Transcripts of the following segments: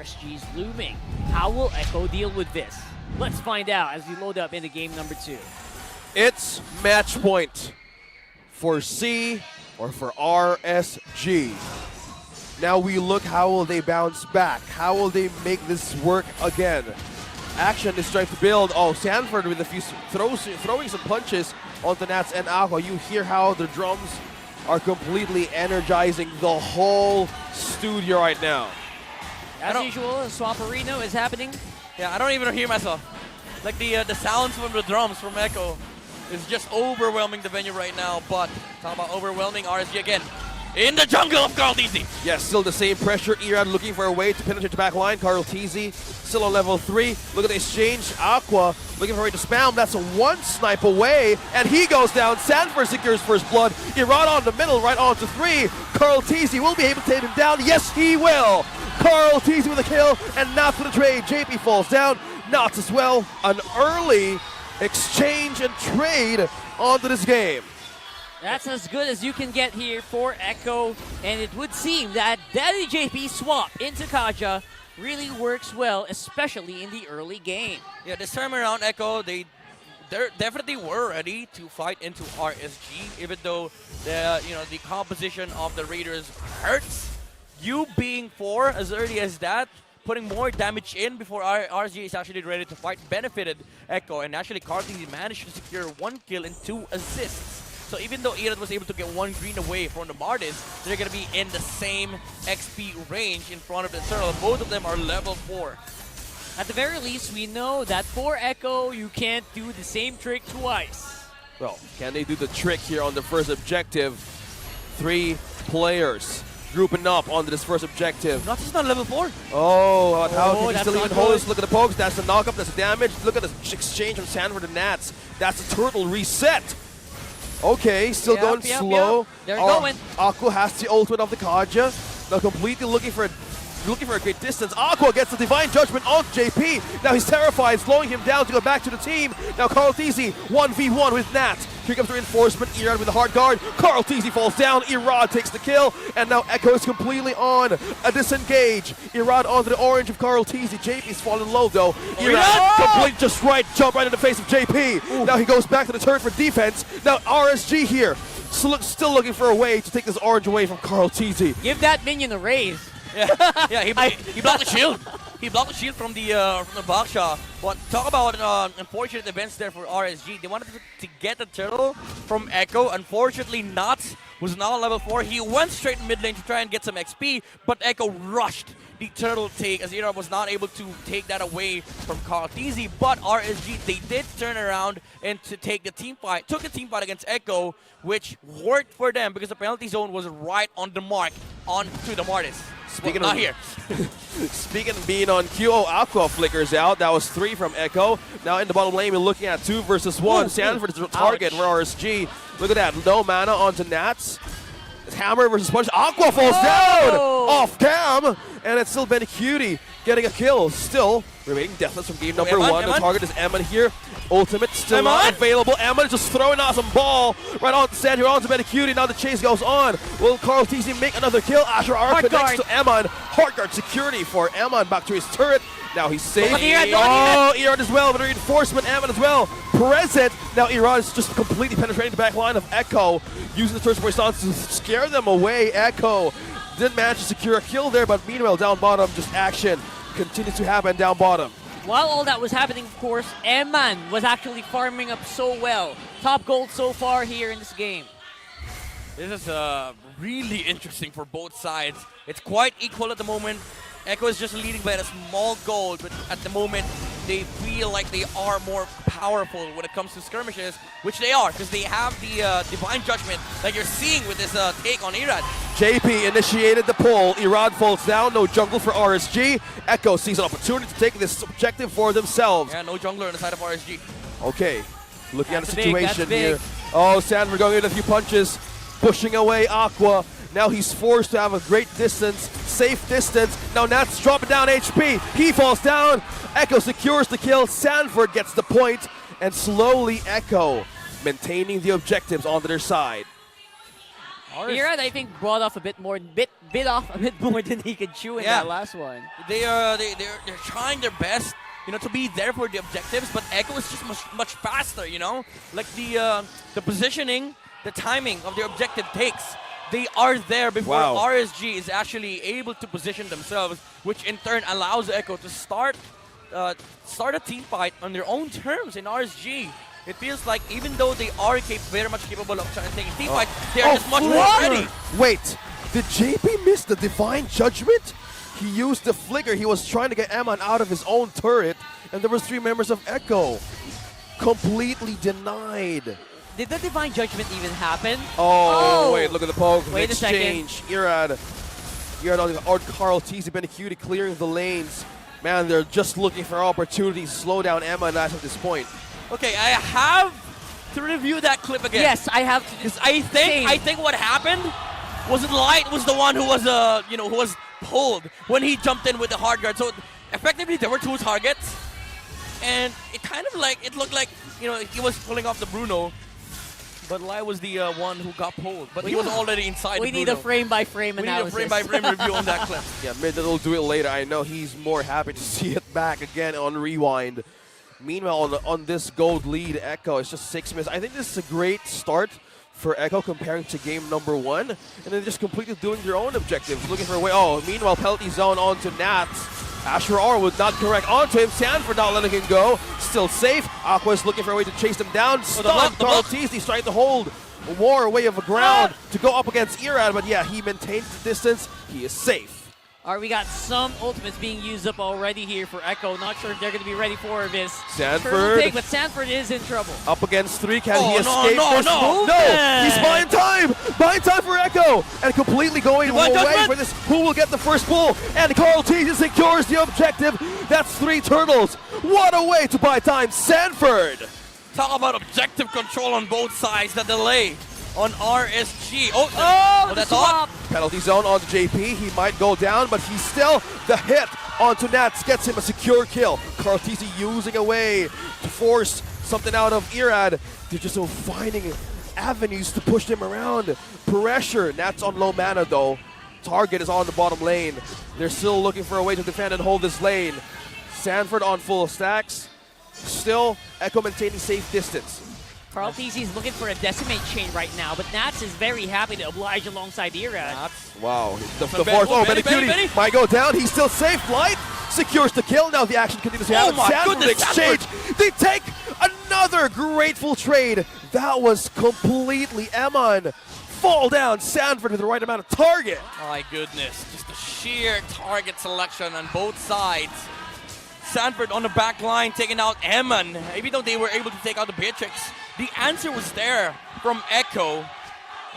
RSG's looming. How will Echo deal with this? Let's find out as we load up into game number 2. It's match point for C or for RSG. Now we look, how will they bounce back? How will they make this work again? Action is trying to build. Oh, Sanford with a few throwing some punches onto Nats and Aqua. You hear how the drums are completely energizing the whole studio right now. As usual, Swamperino is happening. Yeah, I don't even hear myself. Like the sounds from the drums from Echo is just overwhelming the venue right now. But talk about overwhelming RSG again. In the jungle of Carl TZ. Yes, still the same pressure. Erad looking for a way to penetrate the back line. Carl TZ still on level 3. Look at the exchange. Aqua looking for a way to spam. That's a one snipe away. And he goes down. Sanford secures first blood. Erad on the middle, right on to 3. Carl TZ will be able to take him down. Yes, he will. Carl TZ with a kill. And not for the trade. JP falls down. Knots as well. An early exchange and trade onto this game. That's as good as you can get here for Echo, and it would seem that Daddy JP swap into Kaja really works well, especially in the early game. Yeah, this time around, Echo, they definitely were ready to fight into RSG, even though the composition of the Raiders hurts. You being 4 as early as that, putting more damage in before RSG is actually ready to fight, benefited Echo, and actually Carl TZ managed to secure 1 kill and 2 assists. So even though Erad was able to get 1 green away from the Martis, they're going to be in the same XP range in front of the Turtle. Both of them are level 4. At the very least, we know that for Echo, you can't do the same trick twice. Well, can they do the trick here on the first objective? 3 players grouping up onto this first objective. Not just on level 4. Oh, how can he still even hold good. this? Look at the pokes. That's the knockup. That's the damage. Look at the exchange from Sanford and Nats. That's the turtle reset. Okay, still going slow. They're going. Aqua has the ultimate of the Kaja. Now completely looking for a great distance. Aqua gets the Divine Judgment on JP. Now he's terrified, slowing him down to go back to the team. Now Carl TZ 1v1 with Nat. Here comes the reinforcement. Erad with the hard guard. Carl TZ falls down. Erad takes the kill. And now Echo is completely on a disengage. Erad onto the orange of Carl TZ. JP's falling low though. Erad complete just right. Jump right in the face of JP. Ooh. Now he goes back to the turret for defense. Now RSG here. Still looking for a way to take this orange away from Carl TZ. Give that minion a raise. Yeah, he blocked the shield. He blocked the shield from the Baksha. But talk about unfortunate events there for RSG. They wanted to get the turtle from Echo. Unfortunately, Knots was now on level 4. He went straight mid lane to try and get some XP, but Echo rushed the turtle take as Erad was not able to take that away from Carl TZ. But RSG, they did turn around and to take the team fight. Took a team fight against Echo, which worked for them because the penalty zone was right on the mark onto the Martis. Speaking well, of not here. Speaking of being on Q, Aqua flickers out. That was 3 from Echo. Now in the bottom lane, we're looking at 2 versus 1. Sanford is the target for RSG. Look at that. No mana onto Nats. Hammer versus Punch. Aqua falls down off cam. And it's still Ben Cutie getting a kill. Still remaining deathless from game number 1. The target is Emma here. Ultimate still not available. Emma just throwing out some ball right on Sand here onto Ben Cutie. Now the chase goes on. Will Carl TZ make another kill? Asher R connects to Emma. Hard guard security for Emma. Back to his turret. Now he's safe. Erad as well, but reinforcement. Emma as well. Present. Now Erad is just completely penetrating the back line of Echo. Using the turret for response to scare them away. Echo didn't manage to secure a kill there, but meanwhile down bottom, just action continues to happen down bottom. While all that was happening, of course, Eman was actually farming up so well. Top gold so far here in this game. This is really interesting for both sides. It's quite equal at the moment. Echo is just leading by a small goal, but at the moment, they feel like they are more powerful when it comes to skirmishes, which they are, because they have the Divine Judgment that you're seeing with this take on Erad. JP initiated the pull. Erad falls down. No jungle for RSG. Echo sees an opportunity to take this objective for themselves. Yeah, no jungler on the side of RSG. Okay, looking That's at the situation big. here. Oh, Sanford going in a few punches, pushing away Aqua. Now he's forced to have a great distance, safe distance. Now Nats dropping down HP. He falls down. Echo secures the kill. Sanford gets the point. And slowly Echo maintaining the objectives onto their side. Irad, I think, brought off a bit more, bit off a bit more than he could chew in that last one. They're trying their best, to be there for the objectives, but Echo is just much faster, like the positioning, the timing of their objective takes. They are there before RSG is actually able to position themselves, which in turn allows Echo to start a team fight on their own terms in RSG. It feels like even though they are very much capable of taking team fights, they are just much more ready. Wait, did JP miss the Divine Judgment? He used the flicker. He was trying to get Eman out of his own turret, and there was 3 members of Echo. Completely denied. Did the Divine Judgment even happen? Oh, wait, look at the poke. Wait a second. Exchange. Irad on Carl TZ, Benicudi clearing the lanes. Man, they're just looking for opportunities to slow down Emma and at this point. Okay, I have to review that clip again. Yes, I have to. Because I think what happened was Light was the one who was who was pulled when he jumped in with the hard guard. So effectively there were 2 targets, and it kind of like it looked like he was pulling off the Bruno, but Light was the one who got pulled. But he was already inside. We need a frame-by-frame analysis. We need a frame-by-frame review on that clip. Yeah, Mid will do it later. I know he's more happy to see it back again on Rewind. Meanwhile, on this gold lead, Echo, it's just 6 minutes. I think this is a great start for Echo comparing to game number 1. And they're just completely doing their own objectives, looking for a way. Oh, meanwhile, penalty zone onto Nats. Asher R would not correct onto him. Sanford not letting him go. Still safe. Aqua is looking for a way to chase them down. Stunned. Carl Teasy trying to hold War way of the ground to go up against Irad. But yeah, he maintains the distance. He is safe. All right, we got some ultimates being used up already here for Echo. Not sure if they're going to be ready for this. Sanford. Take, but Sanford is in trouble. Up against 3. Can he escape this? No! He's buying time! Buying time for Echo! And completely going away for this. Who will get the first pull? And Carl Teasy secures the objective. That's 3 turtles. What a way to buy time. Sanford! Talk about objective control on both sides. The delay on RSG. That's swap. Penalty zone onto JP. He might go down, but he's still the hit onto Nats. Gets him a secure kill. Carl TC using a way to force something out of Irad. They're just finding avenues to push them around. Pressure. Nats on low mana though. Target is on the bottom lane. They're still looking for a way to defend and hold this lane. Sanford on full stacks. Still, Echo maintaining safe distance. Carl TC is looking for a decimate chain right now, but Nats is very happy to oblige alongside Irad. Wow. The fourth. Benicudi might go down. He's still safe. Light secures the kill. Now the action continues to happen. Sanford exchange. They take another grateful trade. That was completely Eman. Fall down. Sanford with the right amount of target. My goodness. Just the sheer target selection on both sides. Sanford on the back line taking out Eman. Even though they were able to take out the Beatrix, the answer was there from Echo.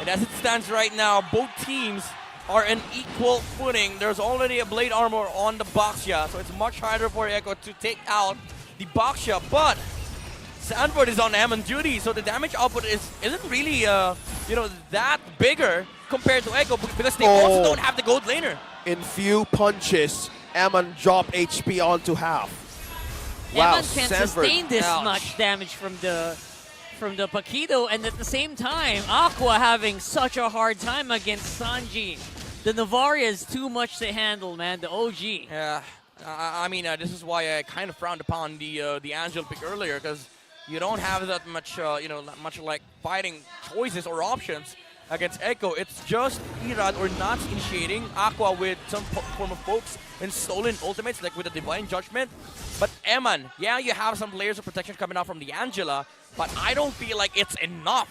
And as it stands right now, both teams are in equal footing. There's already a Blade Armor on the Baxia, so it's much harder for Echo to take out the Baxia. But Sanford is on Eman duty, so the damage output isn't really that bigger compared to Echo because they also don't have the gold laner. In few punches, Eman drop HP onto half. Wow, Eman can't sustain this much damage from the Paquito, and at the same time, Aqua having such a hard time against Sanji. The Navaria is too much to handle, man. The OG. Yeah, I mean, this is why I kind of frowned upon the Angel pick earlier, because you don't have that much, not much like fighting choices or options against Echo. It's just Irad or not initiating, Aqua with some form of pokes and stolen ultimates, like with the Divine Judgment. But Eman, yeah, you have some layers of protection coming out from the Angela, but I don't feel like it's enough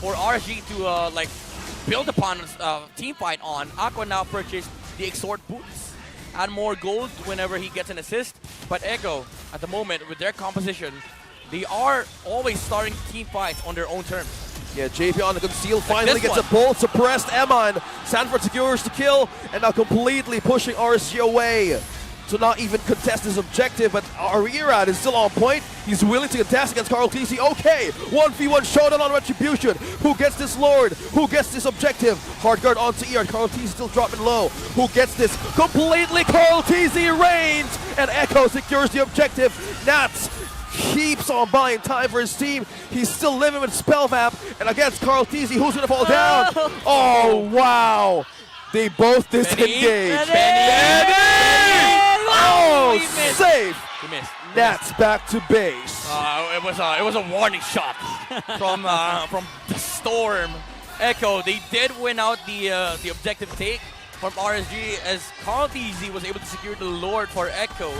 for RSG to build upon a team fight on. Aqua now purchased the Exhort boots, add more gold whenever he gets an assist. But Echo, at the moment, with their composition, they are always starting team fights on their own terms. Yeah, JP on the conceal finally gets a pull, suppressed Eman. Sanford secures the kill, and now completely pushing RSG away to not even contest his objective, but Irad is still on point. He's willing to contest against Carl TC. Okay, 1v1 showdown on Retribution. Who gets this Lord? Who gets this objective? Hard guard onto Irad. Carl TC still dropping low. Who gets this? Completely Carl TC reigns, and Echo secures the objective. Nats keeps on buying time for his team. He's still living with Spellvap, and against Carl Teasy, who's going to fall down? Oh, wow. They both disengaged. Benny! Oh, He missed. safe. He missed. Nats back to base. It was a warning shot from the Storm. Echo, they did win out the objective take from RSG as Carl Teasy was able to secure the Lord for Echo.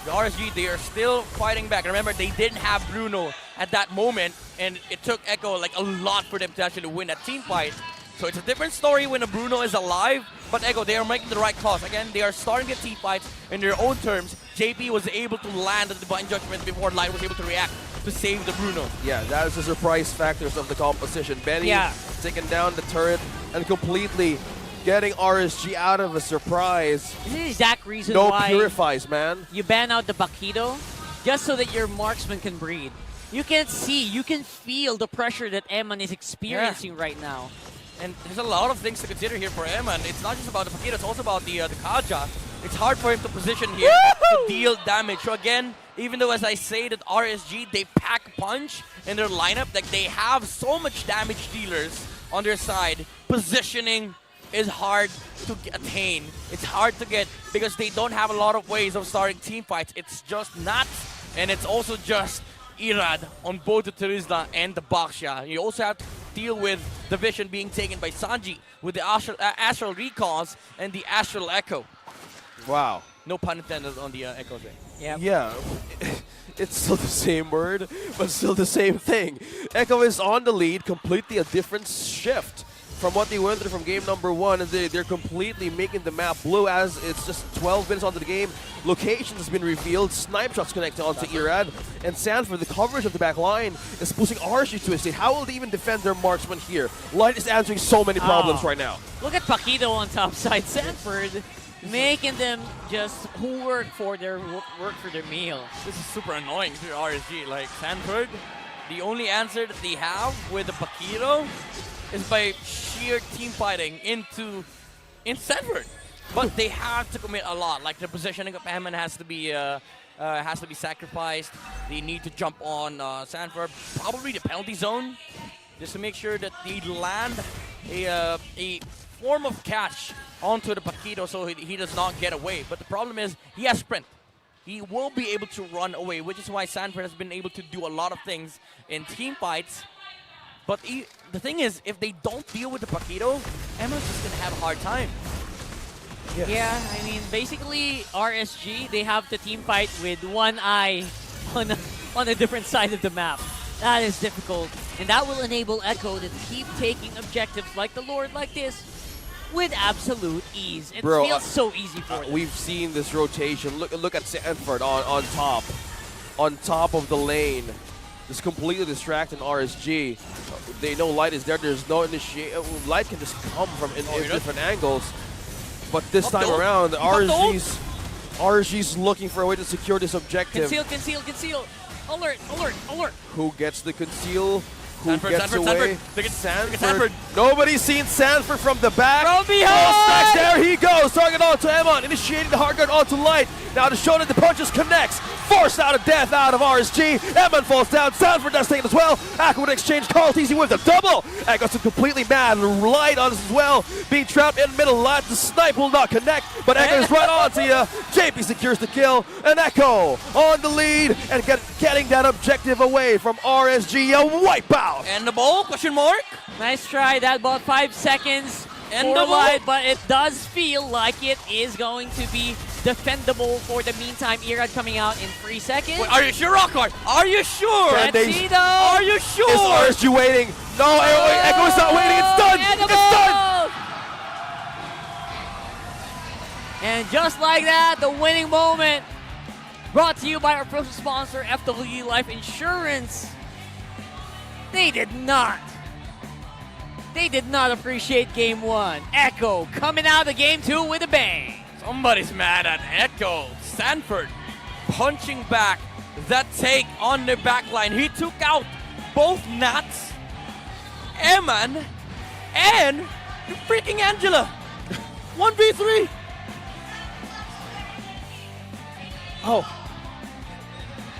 The RSG, they are still fighting back. Remember, they didn't have Bruno at that moment, and it took Echo like a lot for them to actually win that team fight. So it's a different story when a Bruno is alive, but Echo, they are making the right calls. Again, they are starting the team fights in their own terms. JP was able to land the Divine Judgment before Light was able to react to save the Bruno. Yeah, that is the surprise factors of the composition. Benny taking down the turret and completely getting RSG out of a surprise. This is the exact reason No why purifies, man. you ban out the Bakido, just so that your marksman can breathe. You can see, you can feel the pressure that Eman is experiencing right now. And there's a lot of things to consider here for Eman. It's not just about the Paquito, it's also about the Kaja. It's hard for him to position here to deal damage. So again, even though as I say that RSG, they pack punch in their lineup, like they have so much damage dealers on their side, positioning is hard to attain. It's hard to get because they don't have a lot of ways of starting team fights. It's just Nats, and it's also just Irad on both the Terizla and the Baksha. You also have to deal with the vision being taken by Sanji with the Astral Recalls and the Astral Echo. Wow. No pun intended on the Echo thing. Yep. Yeah, it's still the same word, but still the same thing. Echo is on the lead, completely a different shift from what they went through from game number 1, and they're completely making the map blue as it's just 12 minutes onto the game. Location has been revealed, snipe shots connected onto Irad, and Sanford, the coverage of the back line, is pushing RSG to a state. How will they even defend their marksman here? Light is answering so many problems right now. Look at Paquito on top side. Sanford making them just work for their meal. This is super annoying to RSG. Like Sanford, the only answer that they have with the Paquito is by sheer team fighting in Sanford. But they have to commit a lot. Like the positioning of Eman has to be sacrificed. They need to jump on Sanford, probably the penalty zone, just to make sure that they land a form of catch onto the Paquito so he does not get away. But the problem is he has sprint. He will be able to run away, which is why Sanford has been able to do a lot of things in team fights. But the thing is, if they don't deal with the Paquito, Emma's just going to have a hard time. Yes. Yeah, I mean, basically, RSG, they have to team fight with one eye on a different side of the map. That is difficult. And that will enable Echo to keep taking objectives like the Lord like this with absolute ease. It feels so easy for them. We've seen this rotation. Look at Sanford on top of the lane. Just completely distracting RSG. They know Light is there. There's no initiate. Light can just come from in different angles. But this time around, RSG's looking for a way to secure this objective. Conceal. Alert. Who gets the conceal? Who Sanford, gets Sanford, away? Sanford. Sanford. Nobody's seen Sanford from the back. From behind! There he goes. Target onto Emon. Initiating the hard guard onto Light. Now to show that the punches connects. Forced out of death out of RSG. Emon falls down. Sanford does take it as well. Aqua would exchange. Carl Teasy with a double. Echoes to completely mad. Light on this as well. Being trapped in the middle. Light. The snipe will not connect. But Echo is right on to you. JP secures the kill. And Echo on the lead. And getting that objective away from RSG. A wipeout. And the ball? Question mark? Nice try. That about 5 seconds And for the Light, but it does feel like it is going to be defendable for the meantime. Irad coming out in 3 seconds. Wait, are you sure, Rockhard? Are you sure? Let's see though. Are you sure? Is RSG waiting? No, Echo is not waiting. It's done. It's done. And just like that, the winning moment brought to you by our official sponsor, FWE Life Insurance. They did not appreciate game 1. Echo coming out of game 2 with a bang. Somebody's mad at Echo. Sanford punching back that take on the backline. He took out both Nats, Eman, and the freaking Angela. 1v3.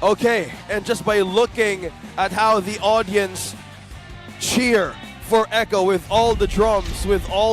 Okay, and just by looking at how the audience cheer for Echo with all the drums, with all